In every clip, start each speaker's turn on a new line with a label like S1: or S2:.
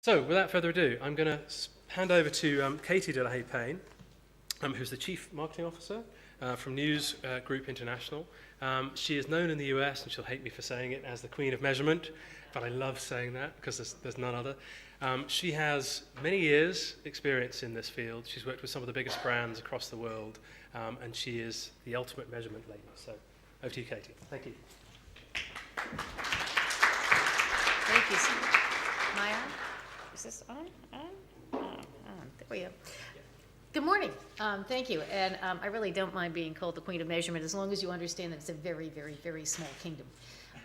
S1: So, without further ado, I'm going to hand over to Katie Delahaye Paine, who's the Chief Marketing Officer from News Group International. She is known in the US, and she'll hate me for saying it, as the Queen of Measurement, but I love saying that because there's none other. She has many years' experience in this field. She's worked with some of the biggest brands across the world, and she is the ultimate measurement lady. So, over to you, Katie. Thank you.
S2: Thank you. Am I on? Is this on? On. There we go. Good morning. Thank you. And I really don't mind being called the Queen of Measurement as long as you understand that it's a very, very, very small kingdom.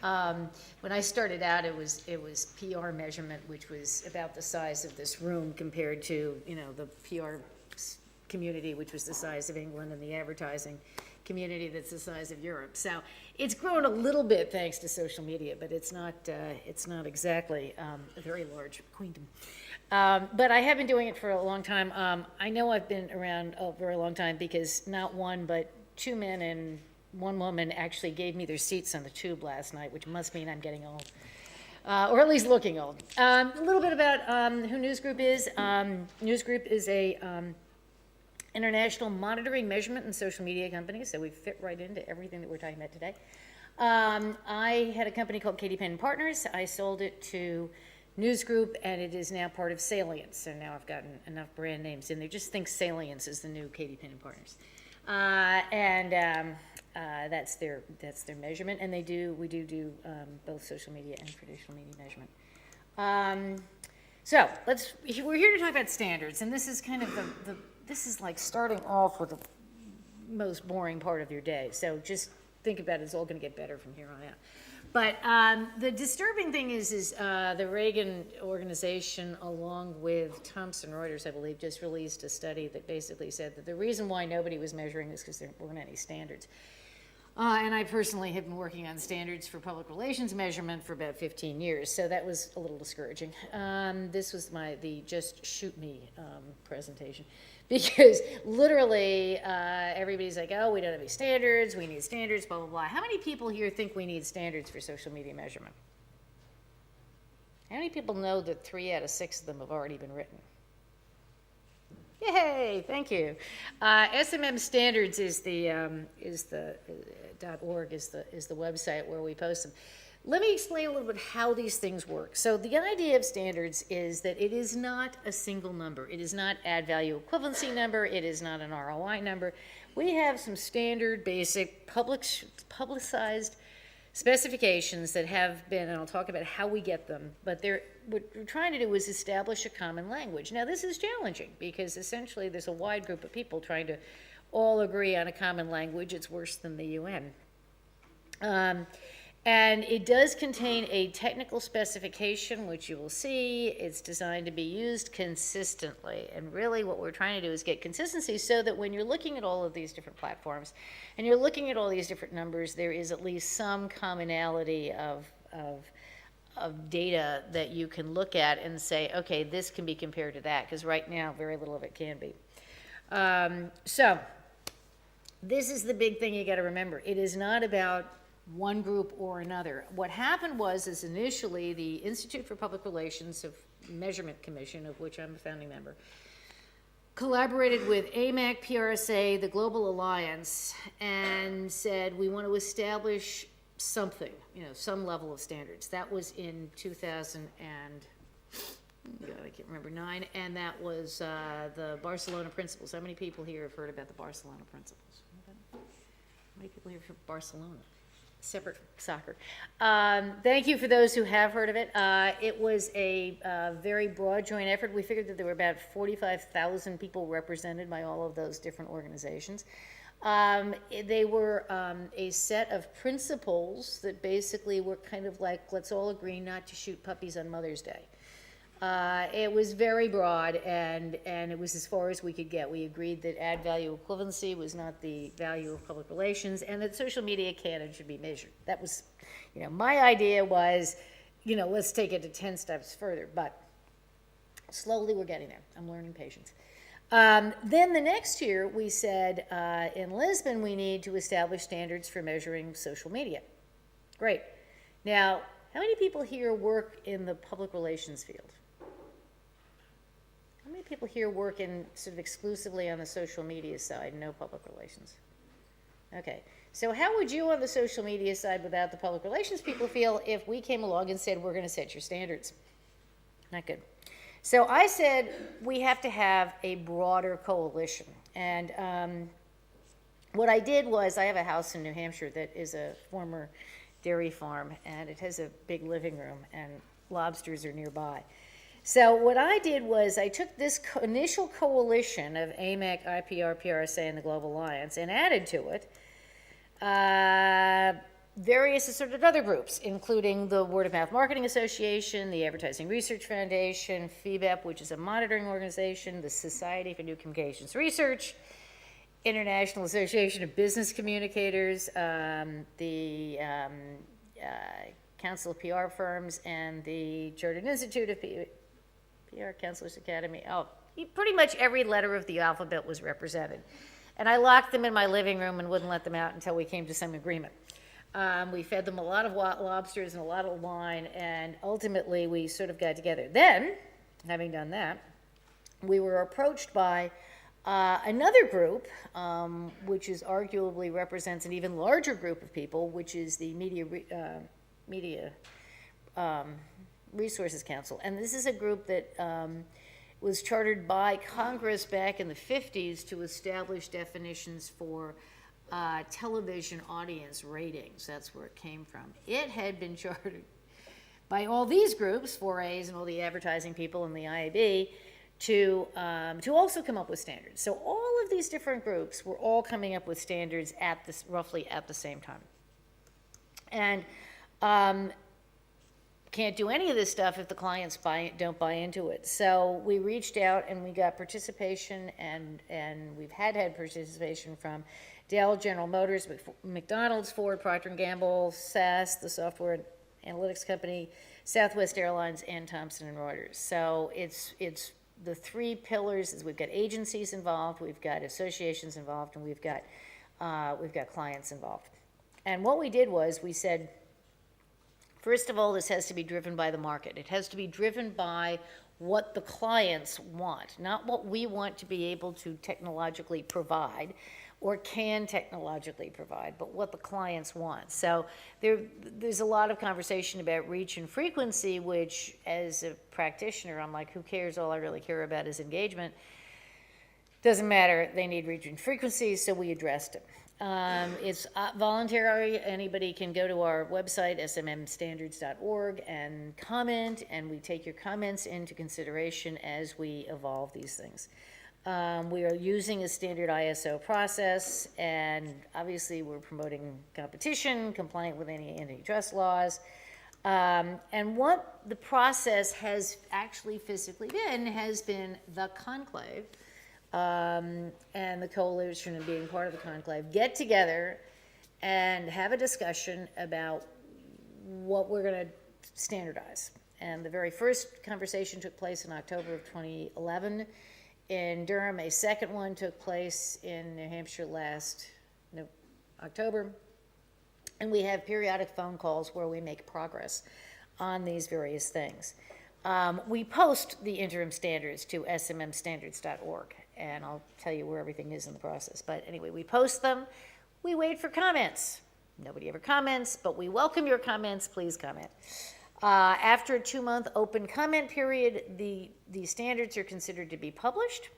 S2: When I started out, it was PR measurement, which was about the size of this room compared to, the PR community, which was the size of England, and the advertising community that's the size of Europe. So it's grown a little bit thanks to social media, but it's not exactly a very large queendom. But I have been doing it for a long time. I know I've been around a very long time because not one, but two men and one woman actually gave me their seats on the tube last night, which must mean I'm getting old, or at least looking old. A little bit about who News Group is. News Group is a international monitoring, measurement, and social media company, so we fit right into everything that we're talking about today. I had a company called Paine Partners. I sold it to News Group, and it is now part of Salience. So now I've gotten enough brand names in there. Just think Salience is the new Paine Partners, that's their measurement. And we do both social media and traditional media measurement. So we're here to talk about standards, and this is kind of this is like starting off with the most boring part of your day. So just think about it. It's all going to get better from here on out. But the disturbing thing is the Reagan organization, along with Thomson Reuters, I believe, just released a study that basically said that the reason why nobody was measuring is because there weren't any standards. And I personally have been working on standards for public relations measurement for about 15 years, so that was a little discouraging. This was the just shoot me presentation, because literally everybody's like, oh, we don't have any standards, we need standards, blah, blah, blah. How many people here think we need standards for social media measurement? How many people know that 3 out of 6 of them have already been written? Yay! Thank you. SMM Standards is the .org is the website where we post them. Let me explain a little bit how these things work. So the idea of standards is that it is not a single number. It is not add value equivalency number. It is not an ROI number. We have some standard, basic, publicized specifications that have been, and I'll talk about how we get them, but what we're trying to do is establish a common language. Now, this is challenging because essentially there's a wide group of people trying to all agree on a common language. It's worse than the UN. And it does contain a technical specification, which you will see. It's designed to be used consistently. And really what we're trying to do is get consistency so that when you're looking at all of these different platforms and you're looking at all these different numbers, there is at least some commonality of data that you can look at and say, okay, this can be compared to that, because right now very little of it can be. So this is the big thing you got to remember. It is not about one group or another. What happened is initially the Institute for Public Relations of Measurement Commission, of which I'm a founding member, collaborated with AMAC, PRSA, the Global Alliance, and said we want to establish something, some level of standards. That was in 2000 and I can't remember, 9, and that was the Barcelona Principles. How many people here have heard about the Barcelona Principles? How many people here from Barcelona? Separate from soccer. Thank you for those who have heard of it. It was a very broad joint effort. We figured that there were about 45,000 people represented by all of those different organizations. They were a set of principles that basically were kind of like, let's all agree not to shoot puppies on Mother's Day. It was very broad, and it was as far as we could get. We agreed that add value equivalency was not the value of public relations, and that social media can and should be measured. That was, my idea was, let's take it to 10 steps further, but slowly we're getting there. I'm learning patience. Then the next year we said in Lisbon we need to establish standards for measuring social media. Great. Now, how many people here work in the public relations field? many people here work in sort of exclusively on the social media side, no public relations? Okay, so how would you on the social media side without the public relations people feel if we came along and said, we're gonna set your standards? Not good. So I said, we have to have a broader coalition. And what I did was, I have a house in New Hampshire that is a former dairy farm, and it has a big living room, and lobsters are nearby. So what I did was I took this initial coalition of AMEC, IPR, PRSA, and the Global Alliance and added to it various assorted other groups, including the Word of Mouth Marketing Association, the Advertising Research Foundation, FEBEP, which is a monitoring organization, the Society for New Communications Research, International Association of Business Communicators, the Council of PR Firms, and the Chartered Institute of PR Counselors Academy. Oh, pretty much every letter of the alphabet was represented. And I locked them in my living room and wouldn't let them out until we came to some agreement. We fed them a lot of lobsters and a lot of wine, and ultimately we sort of got together. Then, having done that, we were approached by another group, which is arguably represents an even larger group of people, which is the Media Resources Council. And this is a group that was chartered by Congress back in the 50s to establish definitions for television audience ratings. That's where it came from. It had been chartered by all these groups, 4As and all the advertising people and the IAB, to also come up with standards. So all of these different groups were all coming up with standards at this, roughly at the same time. And can't do any of this stuff if the clients don't buy into it. So we reached out and we got participation, and we've had participation from Dell, General Motors, McDonald's, Ford, Procter & Gamble, SAS, the software analytics company, Southwest Airlines, and Thomson & Reuters. So it's the three pillars is we've got agencies involved, we've got associations involved, and we've got clients involved. And what we did was we said, first of all, this has to be driven by the market. It has to be driven by what the clients want, not what we want to be able to technologically provide or can technologically provide, but what the clients want. So there's a lot of conversation about reach and frequency, which as a practitioner, I'm like, who cares? All I really care about is engagement. Doesn't matter, they need reach and frequency, so we addressed it. It's voluntary. Anybody can go to our website, smmstandards.org, and comment, and we take your comments into consideration as we evolve these things. We are using a standard ISO process, and obviously we're promoting competition, compliant with any antitrust laws. And what the process has actually physically been has been the conclave, and the coalition and being part of the conclave get together and have a discussion about what we're going to standardize. And the very first conversation took place in October of 2011 in Durham. A second one took place in New Hampshire last October. And we have periodic phone calls where we make progress on these various things. We post the interim standards to smmstandards.org, and I'll tell you where everything is in the process. But anyway, we post them. We wait for comments. Nobody ever comments, but we welcome your comments. Please comment. After a 2-month open comment period, the standards are considered to be published.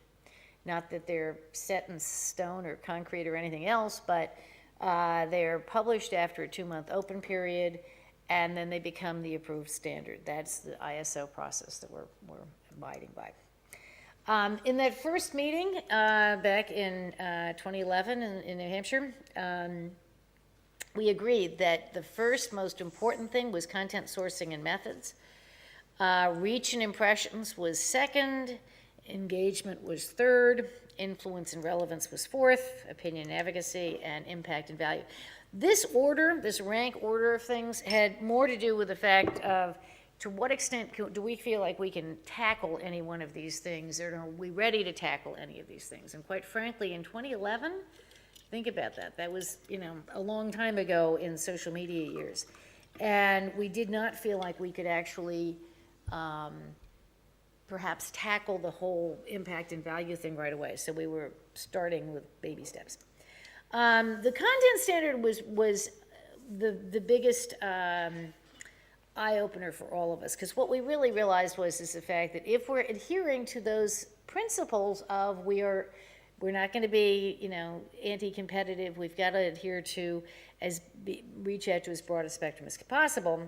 S2: Not that they're set in stone or concrete or anything else, but they're published after a 2-month open period, and then they become the approved standard. That's the ISO process that we're abiding by. In that first meeting back in 2011 in New Hampshire, we agreed that the first most important thing was content sourcing and methods. Reach and impressions was second, engagement was third, influence and relevance was fourth, opinion and advocacy, and impact and value. This order, this rank order of things, had more to do with the fact of to what extent do we feel like we can tackle any one of these things, or are we ready to tackle any of these things? And quite frankly, in 2011, think about that. That was, a long time ago in social media years. And we did not feel like we could actually perhaps tackle the whole impact and value thing right away. So we were starting with baby steps. The content standard was the biggest eye-opener for all of us, because what we really realized is the fact that if we're adhering to those principles of we're not going to be, anti-competitive, we've got to adhere to reach out to as broad a spectrum as possible.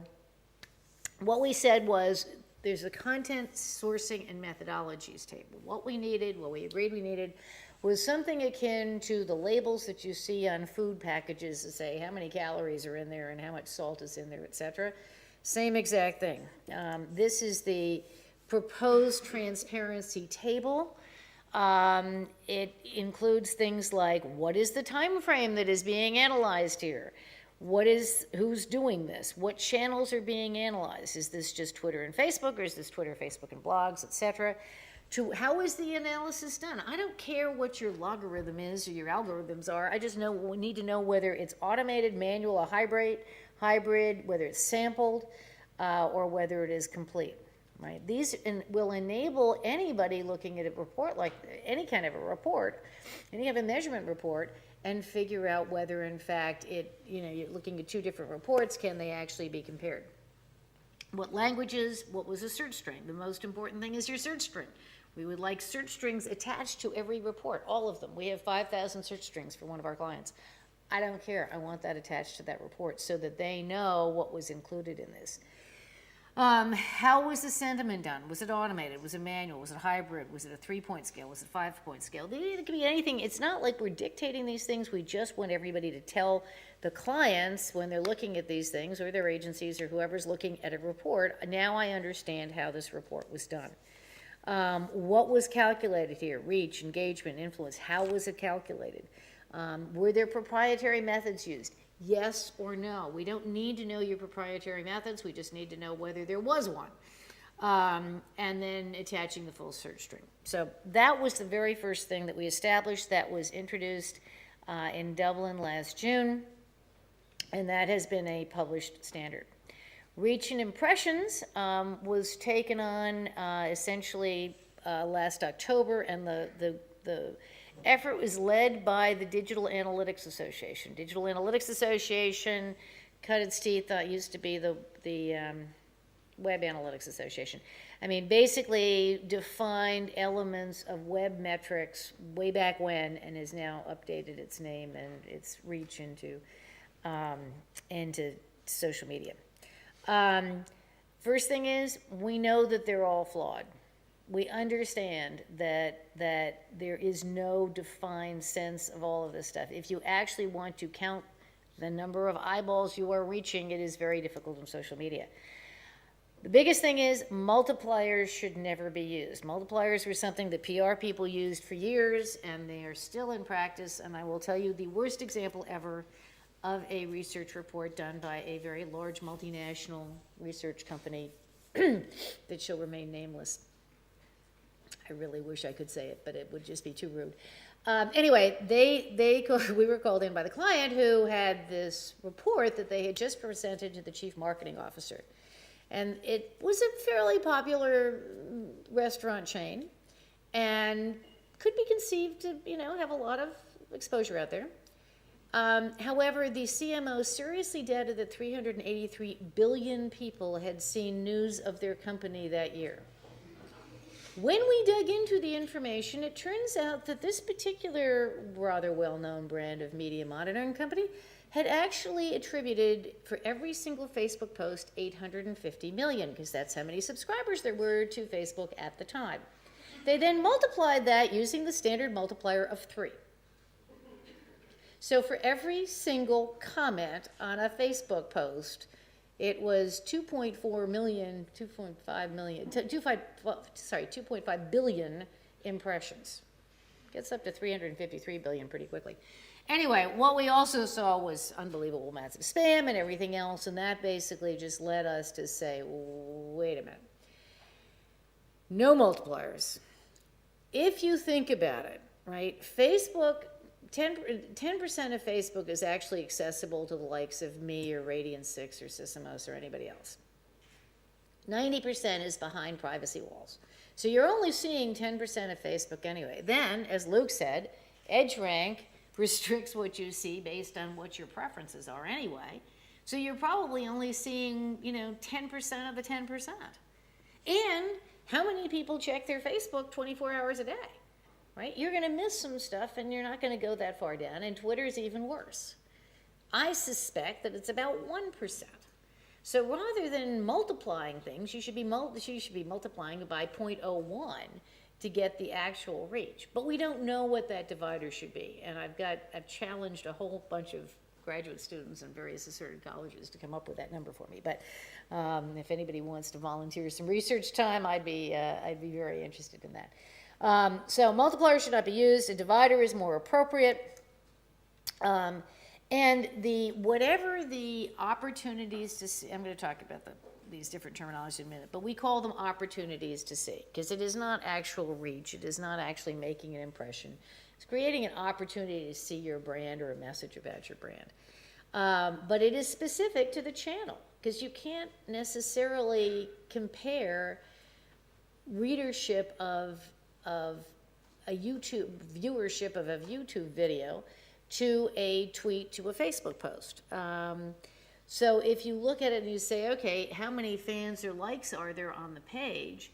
S2: What we said was there's a content sourcing and methodologies table. What we agreed we needed was something akin to the labels that you see on food packages to say how many calories are in there and how much salt is in there, etc. Same exact thing. This is the proposed transparency table. It includes things like what is the time frame that is being analyzed here? Who's doing this? What channels are being analyzed? Is this just Twitter and Facebook, or is this Twitter, Facebook, and blogs, etc.? To how is the analysis done? I don't care what your logarithm is or your algorithms are. I just we need to know whether it's automated, manual, or hybrid, whether it's sampled, or whether it is complete. Right? These will enable anybody looking at a report, like any kind of a report, any kind of a measurement report, and figure out whether, in fact, you're looking at two different reports, can they actually be compared? What languages, what was a search string? The most important thing is your search string. We would like search strings attached to every report, all of them. We have 5,000 search strings for one of our clients. I don't care. I want that attached to that report so that they know what was included in this. How was the sentiment done? Was it automated? Was it manual? Was it hybrid? Was it a 3-point scale? Was it a 5-point scale? It could be anything. It's not like we're dictating these things. We just want everybody to tell the clients when they're looking at these things, or their agencies, or whoever's looking at a report, now I understand how this report was done. What was calculated here? Reach, engagement, influence. How was it calculated? Were there proprietary methods used? Yes or no. We don't need to know your proprietary methods. We just need to know whether there was one. And then attaching the full search string. So that was the very first thing that we established, that was introduced in Dublin last June, and that has been a published standard. Reach and impressions was taken on essentially last October, and the effort was led by the Digital Analytics Association. Digital Analytics Association cut its teeth, used to be the Web Analytics Association. I mean, basically defined elements of web metrics way back when, and has now updated its name and its reach into social media. First thing is, we know that they're all flawed. We understand that there is no defined sense of all of this stuff. If you actually want to count the number of eyeballs you are reaching, it is very difficult on social media. The biggest thing is multipliers should never be used. Multipliers were something that PR people used for years, and they are still in practice. And I will tell you the worst example ever of a research report done by a very large multinational research company that shall remain nameless. I really wish I could say it, but it would just be too rude. Anyway, we were called in by the client, who had this report that they had just presented to the chief marketing officer. And it was a fairly popular restaurant chain and could be conceived to, have a lot of exposure out there. However, the CMO seriously doubted that 383 billion people had seen news of their company that year. When we dug into the information, it turns out that this particular rather well-known brand of media monitoring company had actually attributed, for every single Facebook post, 850 million, because that's how many subscribers there were to Facebook at the time. They then multiplied that using the standard multiplier of 3. So for every single comment on a Facebook post, it was 2.5 billion impressions. Gets up to 353 billion pretty quickly. Anyway, what we also saw was unbelievable amounts of spam and everything else, and that basically just led us to say, wait a minute. No multipliers. If you think about it, right, Facebook, 10% of Facebook is actually accessible to the likes of me or Radiant6 or Sysomos or anybody else. 90% is behind privacy walls. So you're only seeing 10% of Facebook anyway. Then, as Luke said, EdgeRank restricts what you see based on what your preferences are anyway. So you're probably only seeing, 10% of the 10%. And how many people check their Facebook 24 hours a day, right? You're going to miss some stuff and you're not going to go that far down. And Twitter's even worse. I suspect that it's about 1%. So rather than multiplying things, you should be multiplying it by 0.01 to get the actual reach. But we don't know what that divider should be. And I've challenged a whole bunch of graduate students in various asserted colleges to come up with that number for me. But if anybody wants to volunteer some research time, I'd be very interested in that. So multiplier should not be used. A divider is more appropriate. And whatever the opportunities to see, I'm going to talk about these different terminologies in a minute, but we call them opportunities to see, because it is not actual reach. It is not actually making an impression. It's creating an opportunity to see your brand or a message about your brand. But it is specific to the channel, because you can't necessarily compare readership of a YouTube, viewership of a YouTube video to a tweet, to a Facebook post. So if you look at it and you say, okay, how many fans or likes are there on the page?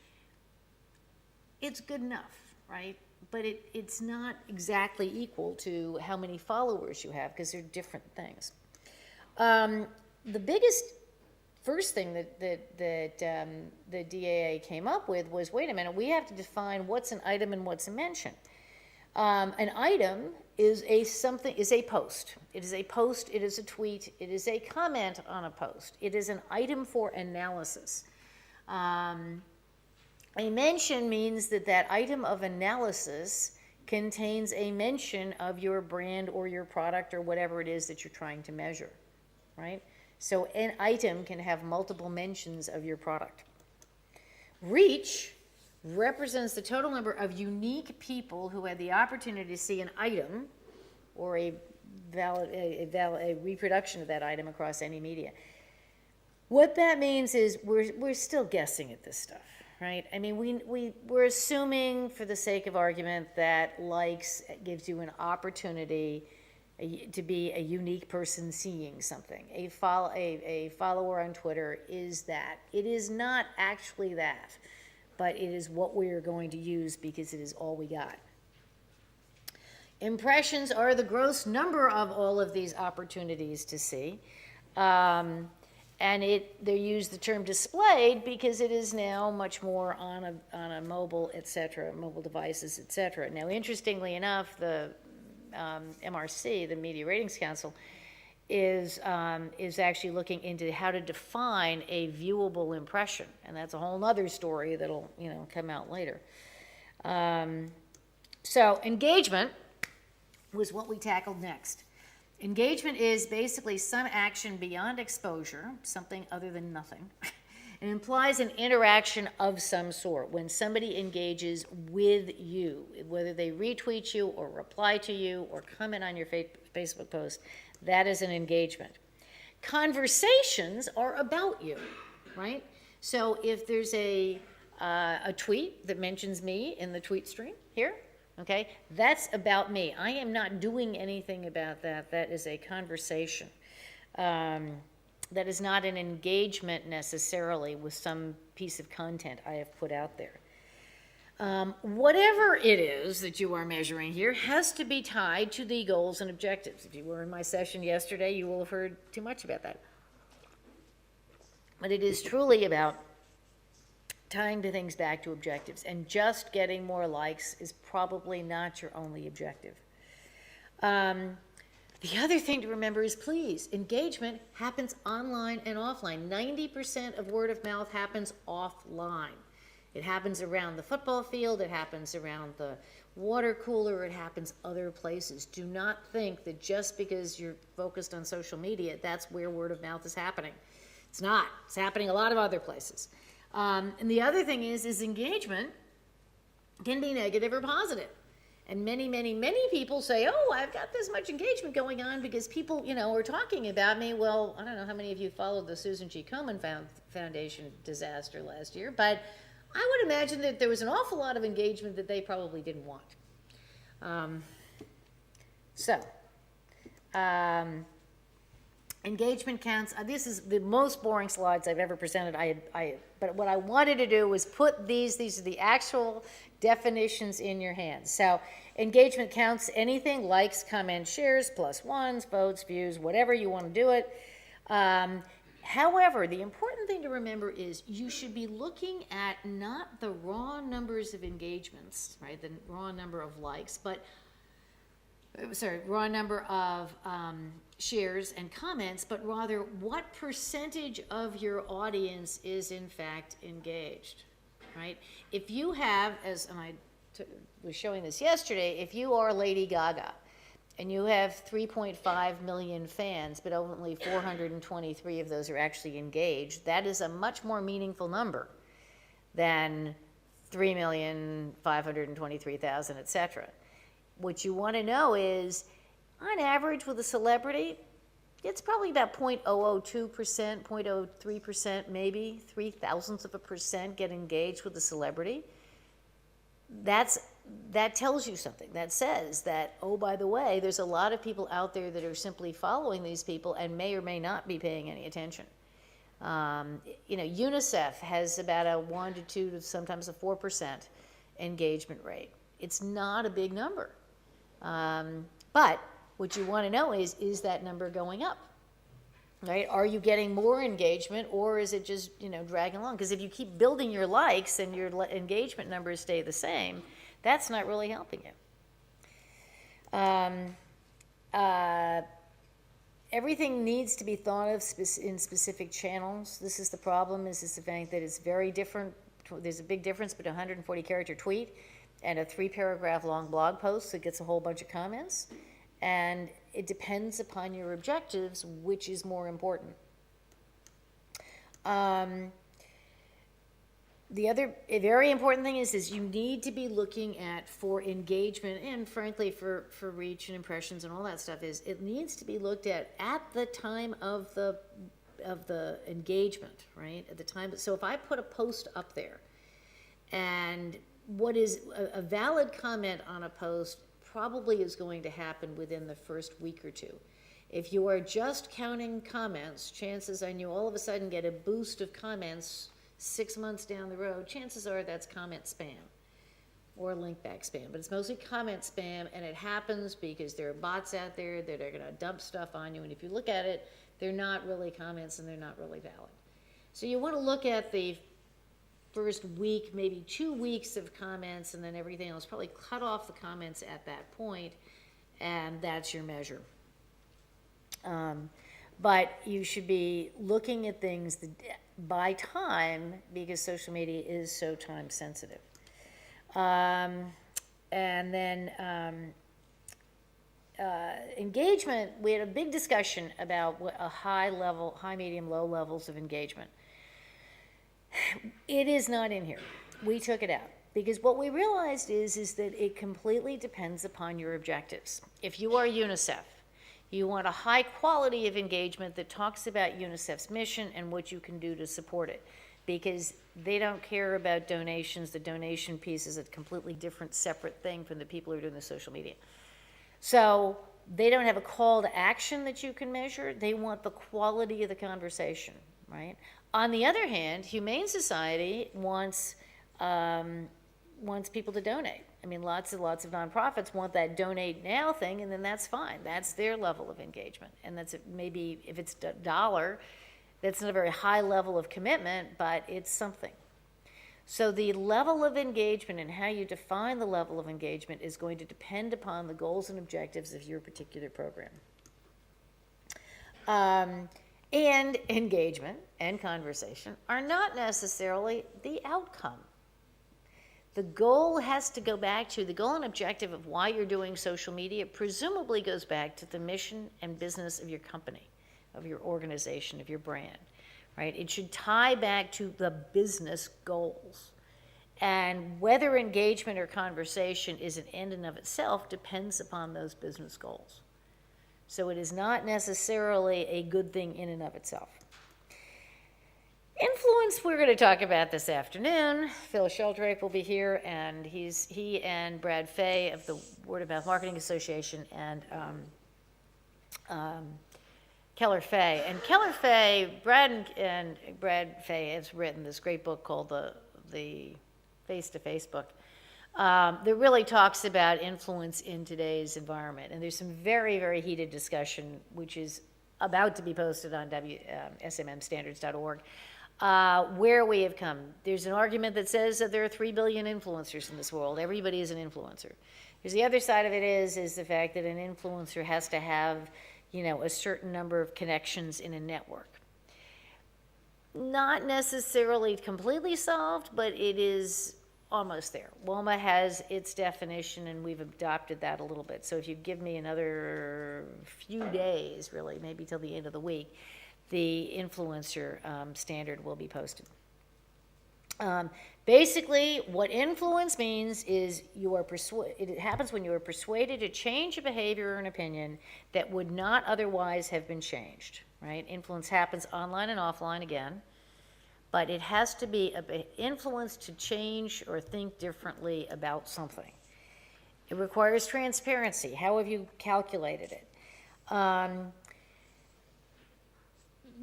S2: It's good enough, right? But it's not exactly equal to how many followers you have, because they're different things. The biggest first thing that the DAA came up with was, wait a minute, we have to define what's an item and what's a mention. An item is a post. It is a post, it is a tweet, it is a comment on a post. It is an item for analysis. A mention means that item of analysis contains a mention of your brand or your product or whatever it is that you're trying to measure, right? So an item can have multiple mentions of your product. Reach represents the total number of unique people who had the opportunity to see an item or a reproduction of that item across any media. What that means is we're still guessing at this stuff, right? I mean, we're assuming, for the sake of argument, that likes gives you an opportunity to be a unique person seeing something. A follower on Twitter is that. It is not actually that, but it is what we are going to use because it is all we got. Impressions are the gross number of all of these opportunities to see. And they use the term displayed because it is now much more on a mobile, etc., mobile devices, etc. Now, interestingly enough, the MRC, the Media Ratings Council, is actually looking into how to define a viewable impression, and that's a whole other story that'll come out later. So engagement was what we tackled next. Engagement is basically some action beyond exposure, something other than nothing. It implies an interaction of some sort when somebody engages with you, whether they retweet you or reply to you or comment on your Facebook post. That is an engagement. Conversations are about you, right? So if there's a tweet that mentions me in the tweet stream here, okay, that's about me. I am not doing anything about that. That is a conversation. That is not an engagement necessarily with some piece of content I have put out there. Whatever it is that you are measuring here has to be tied to the goals and objectives. If you were in my session yesterday, you will have heard too much about that. But it is truly about tying the things back to objectives, and just getting more likes is probably not your only objective. The other thing to remember is, please, engagement happens online and offline. 90% of word of mouth happens offline. It happens around the football field, it happens around the water cooler, it happens other places. Do not think that just because you're focused on social media, that's where word of mouth is happening. It's not. It's happening a lot of other places. And the other thing is engagement can be negative or positive. And many, many, many people say, oh, I've got this much engagement going on because people, are talking about me. Well, I don't know how many of you followed the Susan G. Komen Foundation disaster last year, but I would imagine that there was an awful lot of engagement that they probably didn't want. Engagement counts. This is the most boring slides I've ever presented. But what I wanted to do was put these are the actual definitions in your hands. So engagement counts anything, likes, comments, shares, plus ones, votes, views, whatever you want to do it. However, the important thing to remember is you should be looking at not the raw numbers of engagements, right, the raw number of likes, but raw number of shares and comments, but rather what percentage of your audience is in fact engaged, right? If you have, was showing this yesterday, if you are Lady Gaga and you have 3.5 million fans, but only 423 of those are actually engaged, that is a much more meaningful number than 3,523,000, etc. What you want to know is, on average with a celebrity, it's probably about 0.002%, 0.03%, maybe 0.003% get engaged with a celebrity. That tells you something. That says that, oh, by the way, there's a lot of people out there that are simply following these people and may or may not be paying any attention. UNICEF has about a 1 to 2 to sometimes a 4% engagement rate. It's not a big number. But what you want to know is that number going up, right? Are you getting more engagement, or is it just, dragging along? Because if you keep building your likes and your engagement numbers stay the same, that's not really helping you. Everything needs to be thought of in specific channels. This is the problem, is the fact that it's very different. There's a big difference between a 140-character tweet and a 3-paragraph long blog post that gets a whole bunch of comments. And it depends upon your objectives, which is more important. The other very important thing is you need to be looking at, for engagement and frankly for reach and impressions and all that stuff, is it needs to be looked at the time of the engagement, right? At the time. So if I put a post up there, and what is a valid comment on a post probably is going to happen within the first week or two. If you are just counting comments, chances are you all of a sudden get a boost of comments 6 months down the road. Chances are that's comment spam or link back spam, but it's mostly comment spam, and it happens because there are bots out there that are going to dump stuff on you, and if you look at it, they're not really comments and they're not really valid. So you want to look at the first week, maybe 2 weeks of comments, and then everything else. Probably cut off the comments at that point, and that's your measure. But you should be looking at things by time, because social media is so time sensitive. And then engagement, we had a big discussion about what a high, medium, low levels of engagement. It is not in here. We took it out because what we realized is that it completely depends upon your objectives. If you are UNICEF, you want a high quality of engagement that talks about UNICEF's mission and what you can do to support it, because they don't care about donations. The donation piece is a completely different, separate thing from the people who are doing the social media. So they don't have a call to action that you can measure. They want the quality of the conversation, right? On the other hand, Humane Society wants people to donate. I mean, lots of nonprofits want that donate now thing, and then that's fine. That's their level of engagement. And that's maybe, if it's $1, that's not a very high level of commitment, but it's something. So the level of engagement and how you define the level of engagement is going to depend upon the goals and objectives of your particular program. And engagement and conversation are not necessarily the outcome. The goal has to go back to, the goal and objective of why you're doing social media presumably goes back to the mission and business of your company, of your organization, of your brand, right? It should tie back to the business goals. And whether engagement or conversation is an end in of itself depends upon those business goals. So it is not necessarily a good thing in and of itself. Influence we're going to talk about this afternoon. Phil Sheldrake will be here, and he and Brad Fay of the Word of Mouth Marketing Association and Keller Fay. And Keller Fay, Brad Fay has written this great book called the Face-to-Face book that really talks about influence in today's environment. And there's some very, very heated discussion, which is about to be posted on smmstandards.org, where we have come. There's an argument that says that there are 3 billion influencers in this world. Everybody is an influencer. There's the other side of it is the fact that an influencer has to have, a certain number of connections in a network. Not necessarily completely solved, but it is almost there. WOMA has its definition, and we've adopted that a little bit. So if you give me another few days, really, maybe till the end of the week, the influencer standard will be posted. Basically, what influence means is it happens when you are persuaded to change a behavior or an opinion that would not otherwise have been changed, right? Influence happens online and offline again, but it has to be an influence to change or think differently about something. It requires transparency. How have you calculated it?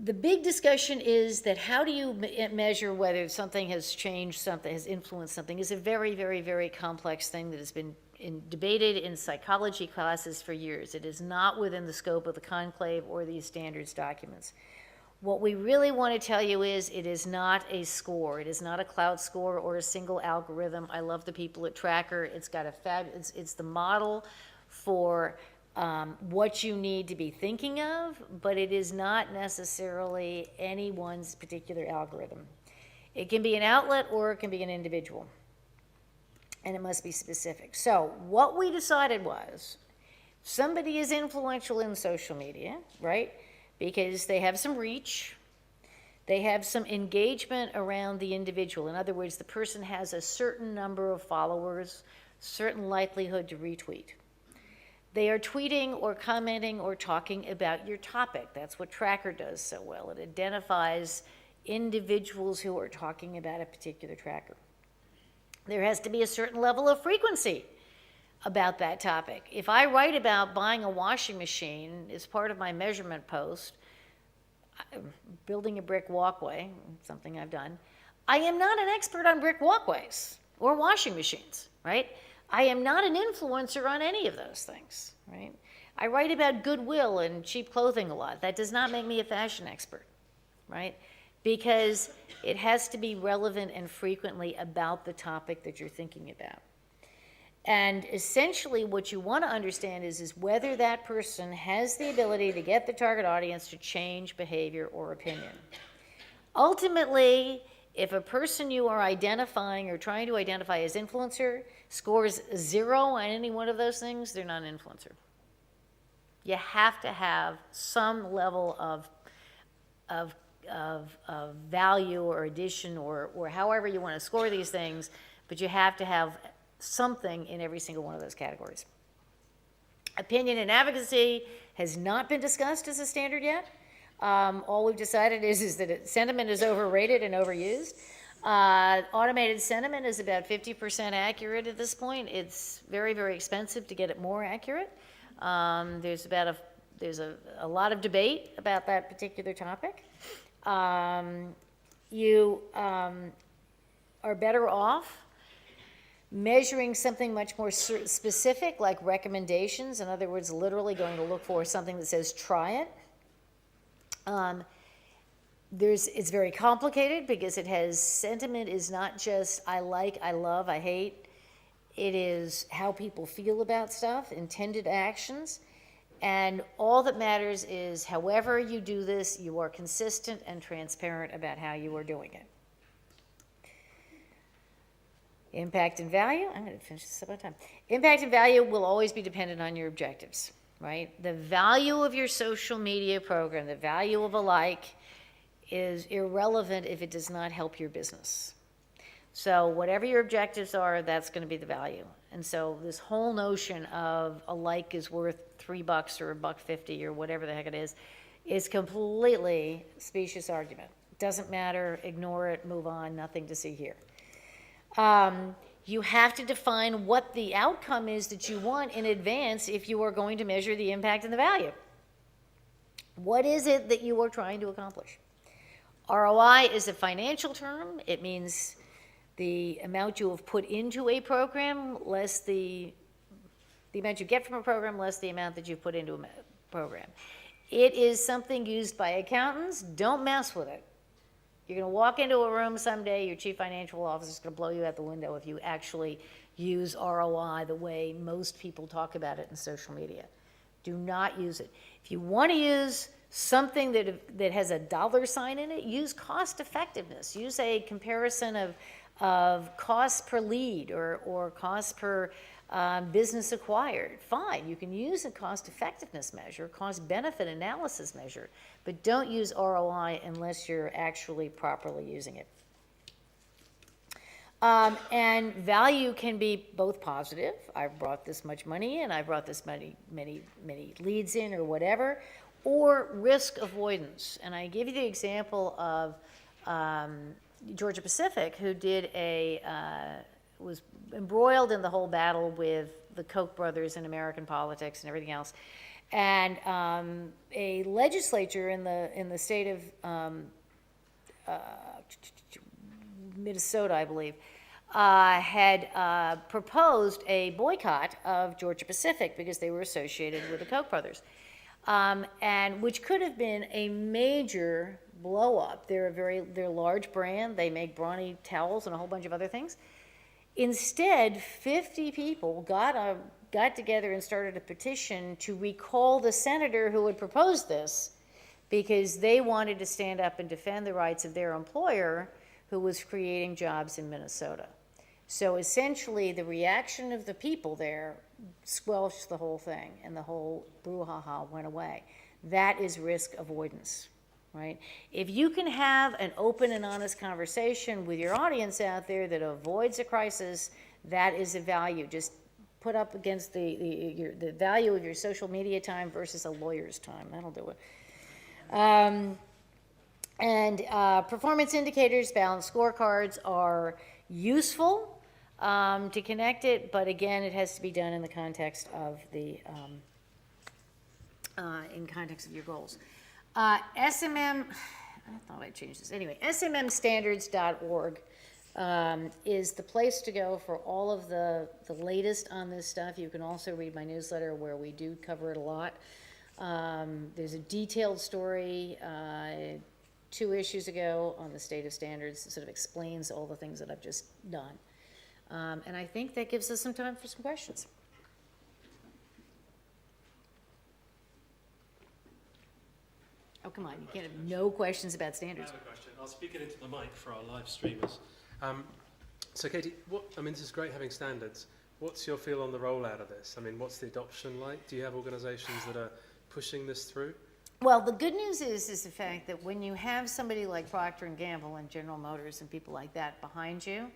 S2: The big discussion is that how do you measure whether something has changed something, has influenced something, is a very, very, very complex thing that has been debated in psychology classes for years. It is not within the scope of the conclave or these standards documents. What we really want to tell you is it is not a score. It is not a cloud score or a single algorithm. I love the people at Tracker. It's got it's the model for what you need to be thinking of, but it is not necessarily anyone's particular algorithm. It can be an outlet or it can be an individual, and it must be specific. So what we decided was somebody is influential in social media, right? Because they have some reach, they have some engagement around the individual. In other words, the person has a certain number of followers, certain likelihood to retweet. They are tweeting or commenting or talking about your topic. That's what Tracker does so well. It identifies individuals who are talking about a particular tracker. There has to be a certain level of frequency about that topic. If I write about buying a washing machine as part of my measurement post, building a brick walkway, something I've done, I am not an expert on brick walkways or washing machines, right? I am not an influencer on any of those things, right? I write about goodwill and cheap clothing a lot. That does not make me a fashion expert, right? Because it has to be relevant and frequently about the topic that you're thinking about. And essentially what you want to understand is whether that person has the ability to get the target audience to change behavior or opinion. Ultimately, if a person you are identifying or trying to identify as influencer scores 0 on any one of those things, they're not an influencer. You have to have some level of value or addition or however you want to score these things, but you have to have something in every single one of those categories. Opinion and advocacy has not been discussed as a standard yet. All we've decided is that sentiment is overrated and overused. Automated sentiment is about 50% accurate at this point. It's very, very expensive to get it more accurate. There's a lot of debate about that particular topic. You are better off measuring something much more specific, like recommendations. In other words, literally going to look for something that says try it. It's very complicated because it has sentiment is not just I like, I love, I hate. It is how people feel about stuff, intended actions. And all that matters is however you do this, you are consistent and transparent about how you are doing it. Impact and value, I'm going to finish this up on time. Impact and value will always be dependent on your objectives, right? The value of your social media program, the value of a like, is irrelevant if it does not help your business. So whatever your objectives are, that's going to be the value. And so this whole notion of a like is worth $3 or $1.50 or whatever the heck it is completely specious argument. Doesn't matter, ignore it, move on, nothing to see here. You have to define what the outcome is that you want in advance if you are going to measure the impact and the value. What is it that you are trying to accomplish? ROI is a financial term. It means the amount you have put into a program less the amount you get from a program less the amount that you've put into a program. It is something used by accountants. Don't mess with it. You're going to walk into a room someday, your chief financial officer is going to blow you out the window if you actually use ROI the way most people talk about it in social media. Do not use it. If you want to use something that has a dollar sign in it, use cost effectiveness. Use a comparison of cost per lead or cost per business acquired. Fine, you can use a cost effectiveness measure, cost benefit analysis measure, but don't use ROI unless you're actually properly using it. And value can be both positive. I've brought this much money in, I've brought this many leads in or whatever, or risk avoidance. And I give you the example of Georgia Pacific, who was embroiled in the whole battle with the Koch brothers in American politics and everything else. And a legislature in the state of Minnesota, I believe, had proposed a boycott of Georgia Pacific because they were associated with the Koch brothers, and which could have been a major blow up. They're a large brand. They make brawny towels and a whole bunch of other things. Instead, 50 people got together and started a petition to recall the senator who had proposed this because they wanted to stand up and defend the rights of their employer who was creating jobs in Minnesota. So essentially, the reaction of the people there squelched the whole thing, and the whole brouhaha went away. That is risk avoidance, right? If you can have an open and honest conversation with your audience out there that avoids a crisis, that is a value. Just put up against the value of your social media time versus a lawyer's time. That'll do it. Performance indicators, balanced scorecards are useful to connect it, but again, it has to be done in the context of your goals. SMM, I thought I'd change this. Anyway, smmstandards.org is the place to go for all of the latest on this stuff. You can also read my newsletter where we do cover it a lot. There's a detailed story 2 issues ago on the state of standards that sort of explains all the things that I've just done. And I think that gives us some time for some questions. Oh, come on, you can't have no questions about standards.
S1: I have a question. I'll speak it into the mic for our live streamers. So Katie, this is great having standards. What's your feel on the rollout of this? I mean, what's the adoption like? Do you have organizations that are pushing this through?
S2: Well, the good news is the fact that when you have somebody like Procter & Gamble and General Motors and people like that behind you,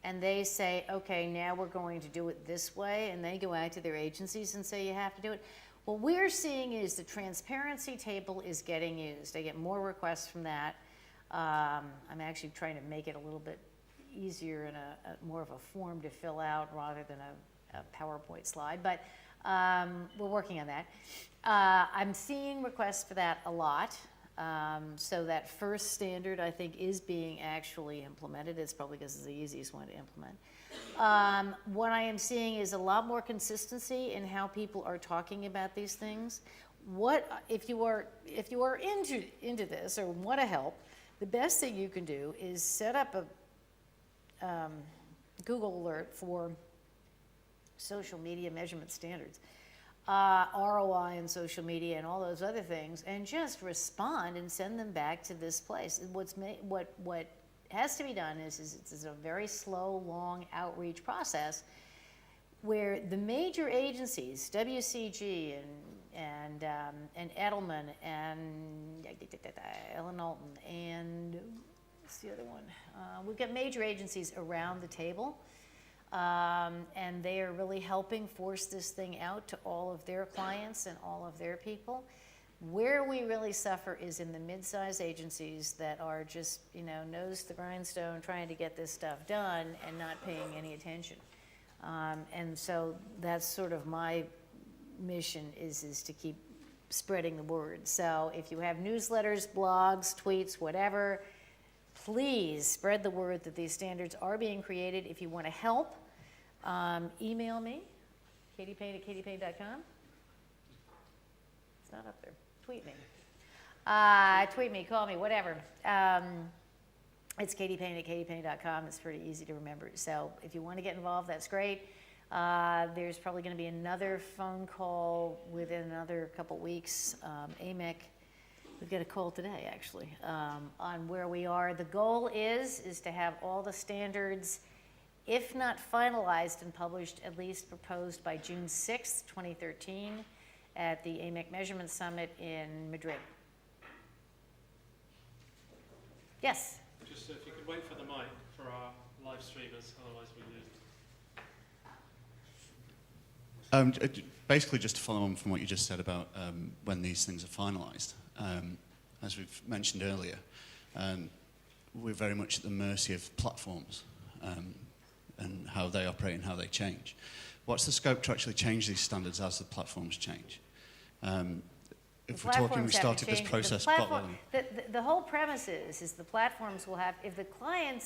S2: and they say, okay, now we're going to do it this way, and they go out to their agencies and say you have to do it, what we're seeing is the transparency table is getting used. I get more requests from that. I'm actually trying to make it a little bit easier and more of a form to fill out rather than a PowerPoint slide, but we're working on that. I'm seeing requests for that a lot. So that first standard, I think, is being actually implemented. It's probably because it's the easiest one to implement. What I am seeing is a lot more consistency in how people are talking about these things. If you are into this or want to help, the best thing you can do is set up a Google alert for social media measurement standards. ROI and social media and all those other things, and just respond and send them back to this place. What has to be done is it's a very slow, long outreach process where the major agencies, WCG and Edelman and Ellen Alton and what's the other one? We've got major agencies around the table, and they are really helping force this thing out to all of their clients and all of their people. Where we really suffer is in the mid-sized agencies that are just, nose to the grindstone, trying to get this stuff done and not paying any attention. And so that's sort of my mission is to keep spreading the word. So if you have newsletters, blogs, tweets, whatever, please spread the word that these standards are being created. If you want to help, email me, katiepaine@katiepaine.com. It's not up there. Tweet me. Tweet me, call me, whatever. It's katiepaine@katiepaine.com. It's pretty easy to remember. So if you want to get involved, that's great. There's probably going to be another phone call within another couple weeks. AMEC, we've got a call today, actually, on where we are. The goal is to have all the standards, if not finalized and published, at least proposed by June 6th, 2013, at the AMEC Measurement Summit in Madrid. Yes?
S1: Just if you could wait for the mic for our live streamers, otherwise we lose.
S3: Basically, just to follow on from what you just said about when these things are finalised, as we've mentioned earlier, we're very much at the mercy of platforms and how they operate and how they change. What's the scope to actually change these standards as the platforms change? If we're talking, we started this process.
S2: The whole premise is the platforms will have, if the client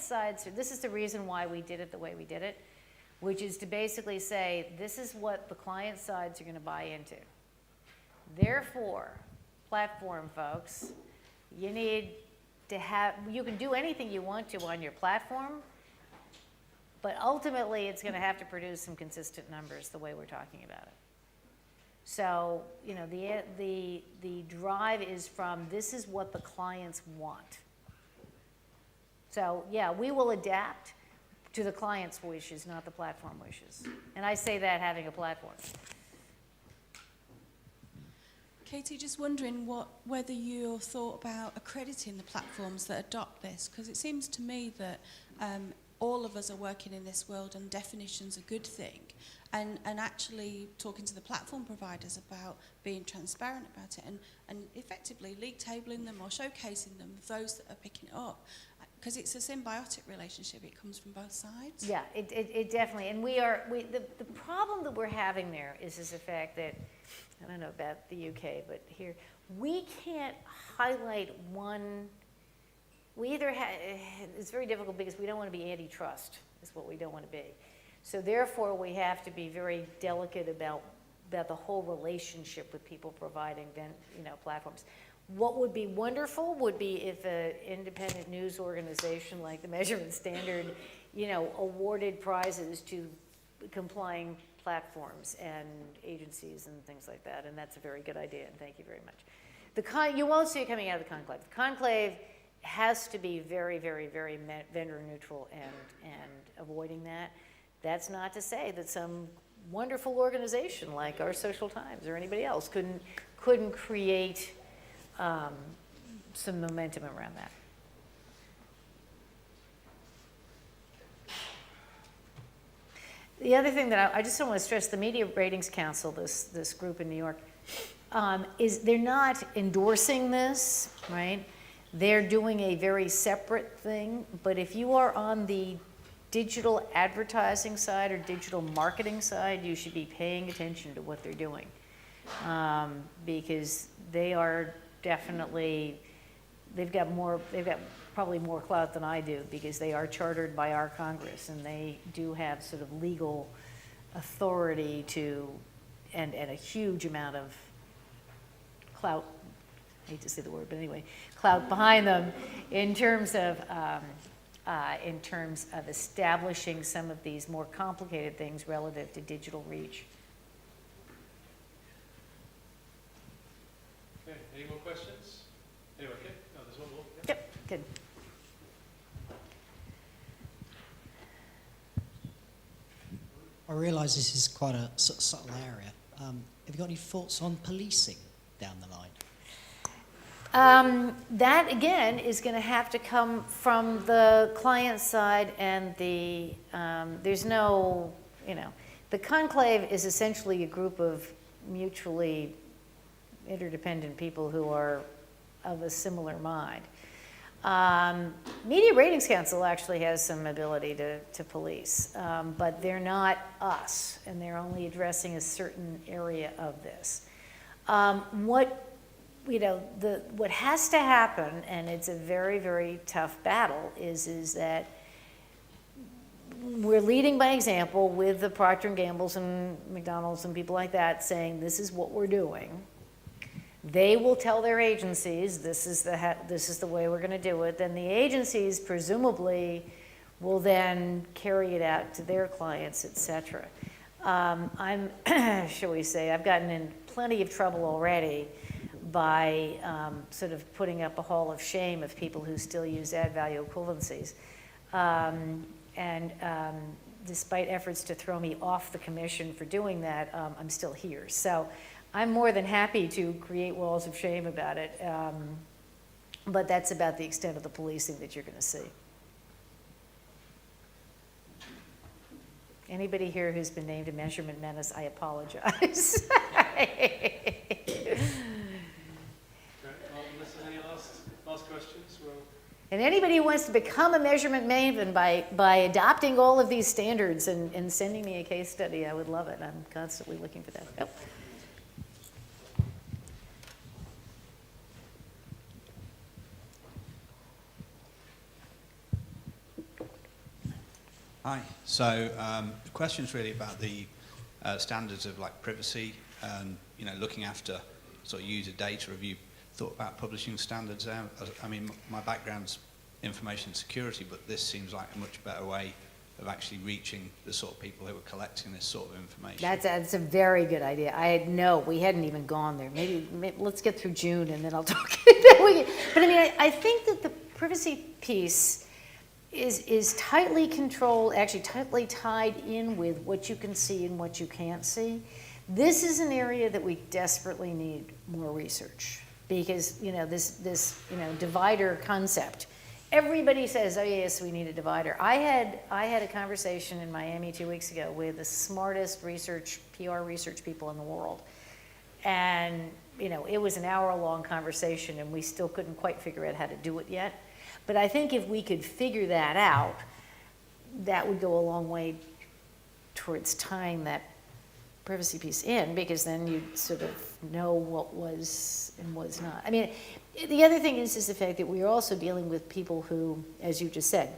S2: side, so this is the reason why we did it the way we did it, which is to basically say, this is what the client sides are going to buy into. Therefore, platform folks, you need to have, you can do anything you want to on your platform, but ultimately it's going to have to produce some consistent numbers the way we're talking about it. So, the drive is from, this is what the clients want. So, yeah, we will adapt to the client's wishes, not the platform wishes. And I say that having a platform.
S4: Katie, just wondering whether you thought about accrediting the platforms that adopt this, because it seems to me that all of us are working in this world and definition's a good thing. And actually talking to the platform providers about being transparent about it and effectively league tabling them or showcasing them, those that are picking it up. Because it's a symbiotic relationship, it comes from both sides.
S2: Yeah, it definitely, and the problem that we're having there is the fact that, I don't know about the UK, but here, we can't highlight one, it's very difficult because we don't want to be antitrust, is what we don't want to be. So therefore, we have to be very delicate about the whole relationship with people providing platforms. What would be wonderful would be if an independent news organization like the Measurement Standard, awarded prizes to complying platforms and agencies and things like that, and that's a very good idea, and thank you very much. You won't see it coming out of the conclave. The conclave has to be very, very, very vendor neutral and avoiding that. That's not to say that some wonderful organization like our Social Times or anybody else couldn't create some momentum around that. The other thing that I just don't want to stress, the Media Ratings Council, this group in New York, is they're not endorsing this, right? They're doing a very separate thing, but if you are on the digital advertising side or digital marketing side, you should be paying attention to what they're doing, because they are definitely, they've got probably more clout than I do, because they are chartered by our Congress and they do have sort of legal authority to, and a huge amount of clout, I hate to say the word, but anyway, clout behind them in terms of establishing some of these more complicated things relative to digital reach.
S1: Okay, any more questions? Anyway, okay. Oh, there's one more. Yeah.
S2: Yep, good.
S5: I realise this is quite a subtle area. Have you got any thoughts on policing down the line?
S2: That, again, is going to have to come from the client side, and there's no, the conclave is essentially a group of mutually interdependent people who are of a similar mind. Media Ratings Council actually has some ability to police, but they're not us, and they're only addressing a certain area of this. What has to happen, and it's a very, very tough battle, is that we're leading by example with the Procter & Gamble's and McDonald's and people like that, saying this is what we're doing. They will tell their agencies this is the way we're going to do it. Then the agencies presumably will then carry it out to their clients, etc. Shall we say, I've gotten in plenty of trouble already by sort of putting up a hall of shame of people who still use add value equivalencies. Despite efforts to throw me off the commission for doing that, I'm still here. So I'm more than happy to create walls of shame about it, but that's about the extent of the policing that you're going to see. Anybody here who's been named a measurement menace, I apologize.
S1: Unless there's any last questions, well.
S2: And anybody who wants to become a measurement maven by adopting all of these standards and sending me a case study, I would love it. I'm constantly looking for that. Yep.
S6: Hi. So the question is really about the standards of like privacy and looking after sort of user data. Have you thought about publishing standards out? I mean, my background's information security, but this seems like a much better way of actually reaching the sort of people who are collecting this sort of information.
S2: That's a very good idea. We hadn't even gone there. Maybe let's get through June and then I'll talk. But I mean, I think that the privacy piece is tightly controlled, actually tightly tied in with what you can see and what you can't see. This is an area that we desperately need more research because this divider concept. Everybody says, oh yes, we need a divider. I had a conversation in Miami 2 weeks ago with the smartest PR research people in the world. And it was an hour-long conversation and we still couldn't quite figure out how to do it yet. But I think if we could figure that out, that would go a long way towards tying that privacy piece in, because then you'd sort of know what was and was not. I mean, the other thing is the fact that we're also dealing with people who, as you just said,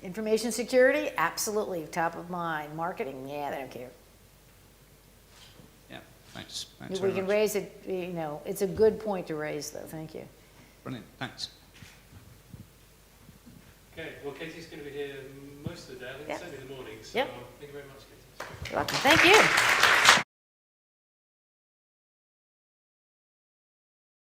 S2: information security, absolutely, top of mind. Marketing, yeah, they don't care.
S6: Yeah, thanks.
S2: We can raise it, it's a good point to raise, though. Thank you.
S6: Brilliant, thanks.
S1: Okay, well, Katie's going to be here most of the day. I think it's only in the morning. So
S2: Yep.
S1: thank you very much, Katie.
S2: You're welcome. Thank you.